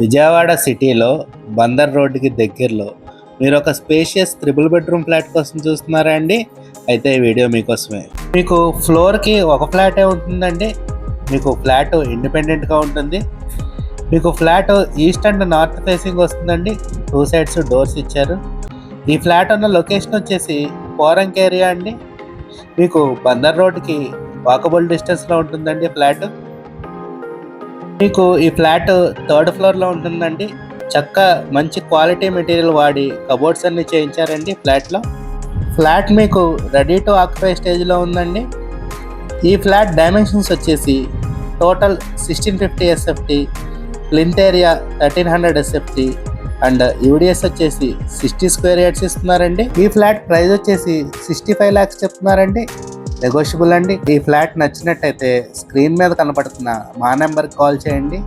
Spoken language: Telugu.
విజయవాడ సిటీలో బందర్ రోడ్డుకి దగ్గరలో మీరు ఒక స్పేషియస్ త్రిబుల్ బెడ్రూమ్ ఫ్లాట్ కోసం చూస్తున్నారా అండి? అయితే ఈ వీడియో మీకోసమే. మీకు ఫ్లోర్కి ఒక ఫ్లాటే ఉంటుందండి. మీకు ఫ్లాట్ ఇండిపెండెంట్గా ఉంటుంది. మీకు flat east and north facing వస్తుందండి. 2 సైడ్స్ డోర్స్ ఇచ్చారు. ఈ ఫ్లాట్ ఉన్న లొకేషన్ వచ్చేసి పోరంక్ ఏరియా అండి. మీకు బందర్ రోడ్డుకి వాకబుల్ డిస్టెన్స్లో ఉంటుందండి ఫ్లాట్. మీకు ఈ ఫ్లాట్ 3rd ఫ్లోర్లో ఉంటుందండి. చక్కగా మంచి క్వాలిటీ మెటీరియల్ వాడి కబోర్డ్స్ అన్ని చేయించారండి ఫ్లాట్లో. ఫ్లాట్ మీకు రెడీ టు ఆక్యుపై స్టేజ్లో ఉందండి. ఈ ఫ్లాట్ డైమెన్షన్స్ వచ్చేసి total 1650 SFT, plinth area 1300 SFT and UDS వచ్చేసి 60 స్క్వేర్ యార్డ్స్ ఇస్తున్నారండి. ఈ ఫ్లాట్ ప్రైస్ వచ్చేసి 65 lakhs చెప్తున్నారండి. నెగోషియబుల్ అండి. ఈ ఫ్లాట్ నచ్చినట్టయితే స్క్రీన్ మీద కనపడుతున్న మా నెంబర్కి కాల్ చేయండి.